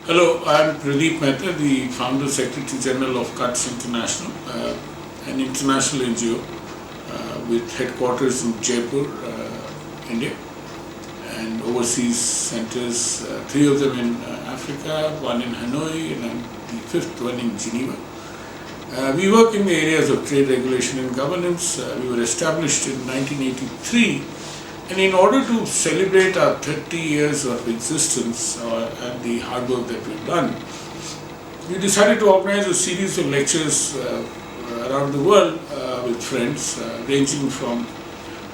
Hello, I am Pradeep Mehta, the Founder Secretary General of CUTS International, an international NGO with headquarters in Jaipur, India, and overseas centers, three of them in Africa, one in Hanoi, and the fifth one in Geneva. We work in the areas of trade regulation and governance. We were established in 1983, and in order to celebrate our 30 years of existence and the hard work that we've done, we decided to organize a series of lectures around the world with friends, ranging from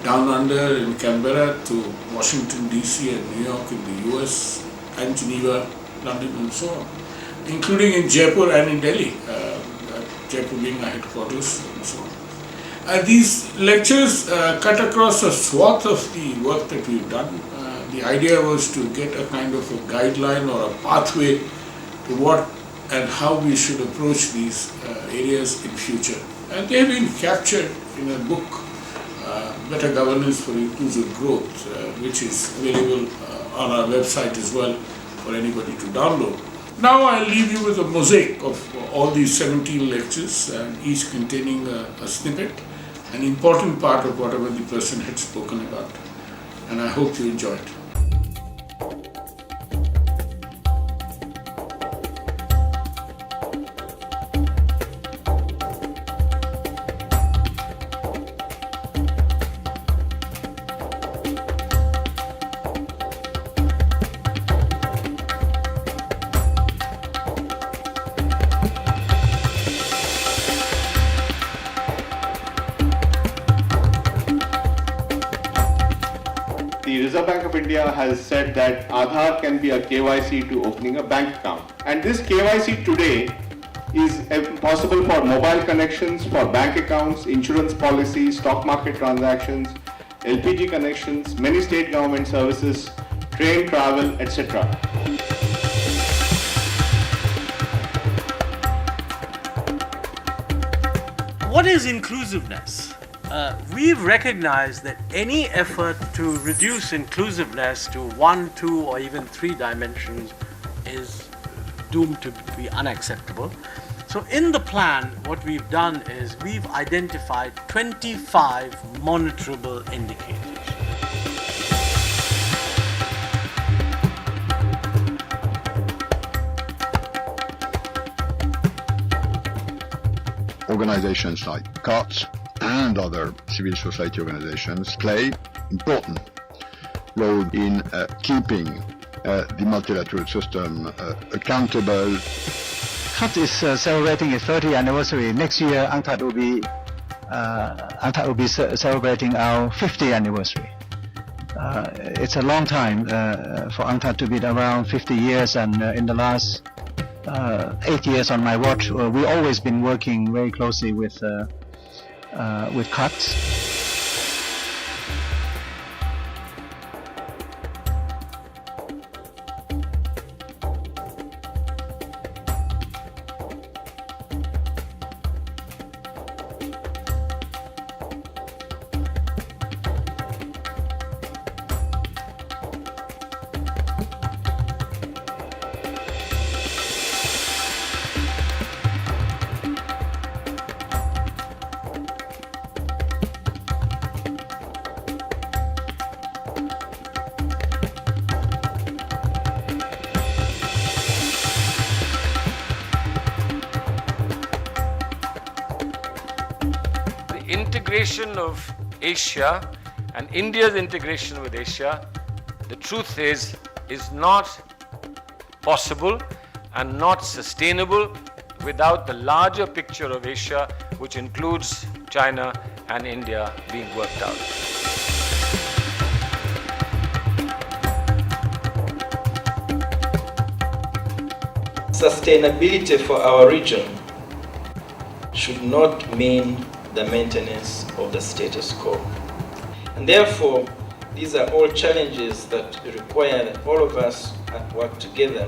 down under in Canberra to Washington DC and New York in the US, and Geneva, London, and so on, including in Jaipur and in Delhi, Jaipur being our headquarters and so on. These lectures cut across a swath of the work that we've done. The idea was to get a kind of a guideline or a pathway to what and how we should approach these areas in future. And they have been captured in a book, Better Governance for Inclusive Growth, which is available on our website as well for anybody to download. Now I'll leave you with a mosaic of all these 17 lectures, each containing a snippet, an important part of whatever the person had spoken about. And I hope you enjoy it. The Reserve Bank of India has said that Aadhaar can be a KYC to opening a bank account. And this KYC today is possible for mobile connections, for bank accounts, insurance policies, stock market transactions, LPG connections, many state government services, train travel, etc. What is inclusiveness? We've recognized that any effort to reduce inclusiveness to 1, 2, or even 3 dimensions is doomed to be unacceptable. So in the plan, what we've done is we've identified 25 monitorable indicators. Organizations like CUTS and other civil society organizations play important role in keeping the multilateral system accountable. CUTS is celebrating its 30th anniversary. Next year, UNCTAD will be celebrating our 50th anniversary. It's a long time for UNCTAD to be around 50 years, and in the last 8 years on my watch, we've always been working very closely with CUTS. Integration of Asia and India's integration with Asia, the truth is not possible and not sustainable without the larger picture of Asia, which includes China and India, being worked out. Sustainability for our region should not mean the maintenance of the status quo. And therefore, these are all challenges that require that all of us work together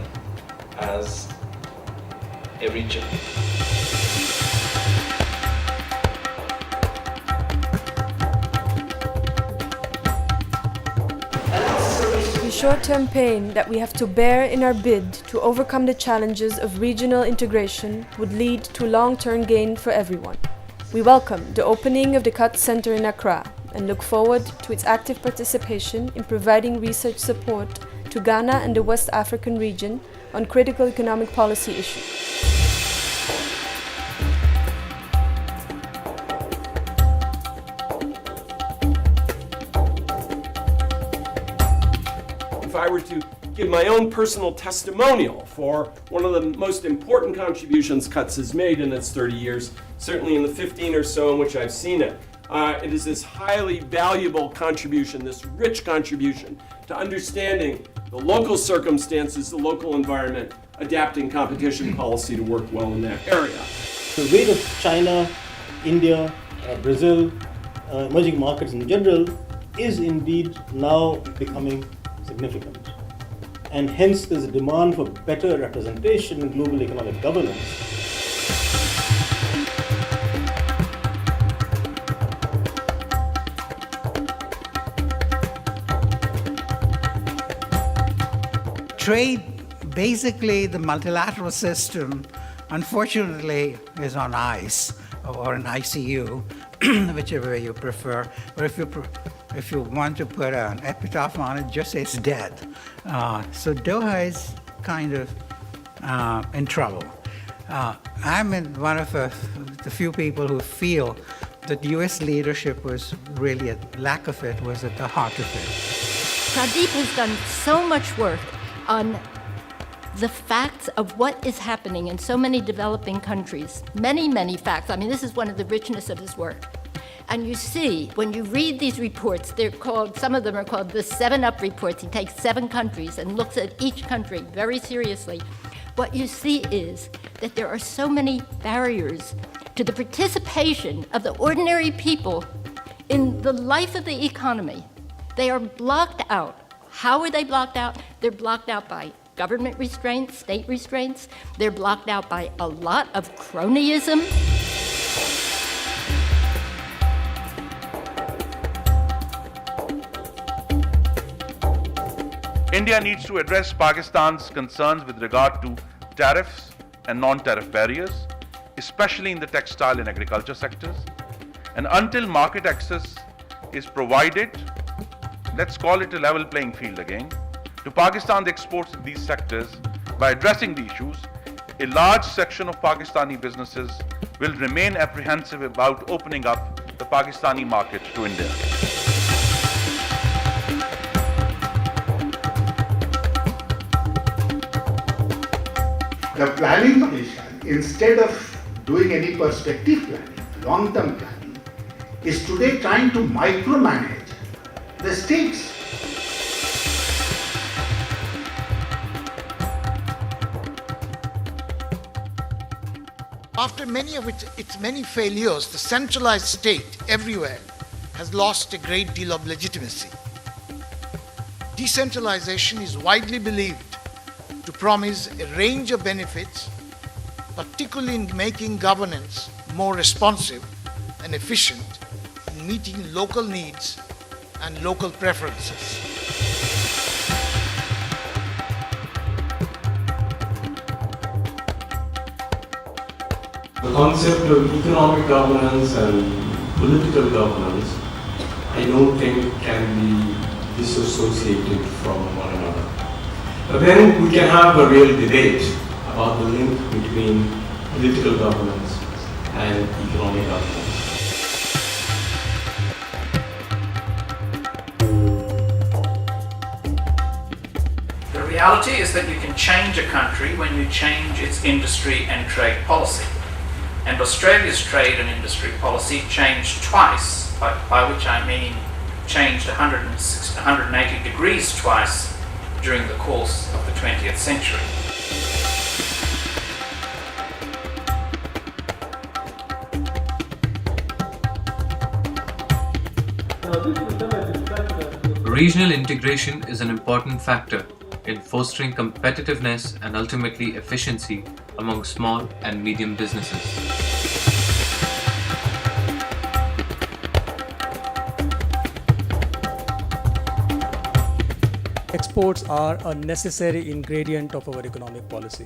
as a region. short-term pain that we have to bear in our bid to overcome the challenges of regional integration would lead to long-term gain for everyone. We welcome the opening of the CUT Center in Accra and look forward to its active participation in providing research support to Ghana and the West African region on critical economic policy issues. If I were to give my own personal testimonial for one of the most important contributions CUTS has made in its 30 years, certainly in the 15 or so in which I've seen it, it is this highly valuable contribution, this rich contribution to understanding the local circumstances, the local environment, adapting competition policy to work well in that area. The weight of China, India, Brazil, emerging markets in general is indeed now becoming significant. And hence there's a demand for better representation in global economic governance. Trade, basically the multilateral system, unfortunately is on ice or an ICU, whichever way you prefer. But if you want to put an epitaph on it, just say it's dead. So Doha is kind of in trouble. I'm one of the few people who feel that U.S. leadership was really, a lack of it was at the heart of it. Pradeep has done so much work on the facts of what is happening in so many developing countries. Many, many facts. I mean, this is one of the richness of his work. And you see, when you read these reports, they're called, some of them are called the 7-Up reports. He takes 7 countries and looks at each country very seriously. What you see is that there are so many barriers to the participation of the ordinary people in the life of the economy. They are blocked out. How are they blocked out? They're blocked out by government restraints, state restraints. They're blocked out by a lot of cronyism. India needs to address Pakistan's concerns with regard to tariffs and non-tariff barriers, especially in the textile and agriculture sectors. And until market access is provided, let's call it a level playing field again, to Pakistan's exports in these sectors, by addressing the issues, a large section of Pakistani businesses will remain apprehensive about opening up the Pakistani market to India. The planning commission, instead of doing any perspective planning, long-term planning, is today trying to micromanage the states. After many of its many failures, the centralized state everywhere has lost a great deal of legitimacy. Decentralization is widely believed to promise a range of benefits, particularly in making governance more responsive and efficient in meeting local needs and local preferences. The concept of economic governance and political governance, I don't think can be disassociated from one another. But then we can have a real debate about the link between political governance and economic governance. The reality is that you can change a country when you change its industry and trade policy. And Australia's trade and industry policy changed twice, by which I mean changed 180 degrees twice during the course of the 20th century. Regional integration is an important factor in fostering competitiveness and ultimately efficiency among small and medium businesses. exports are a necessary ingredient of our economic policy.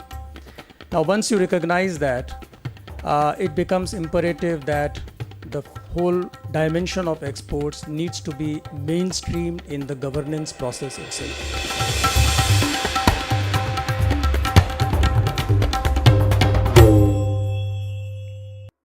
Now, once you recognize that, it becomes imperative that the whole dimension of exports needs to be mainstreamed in the governance process itself.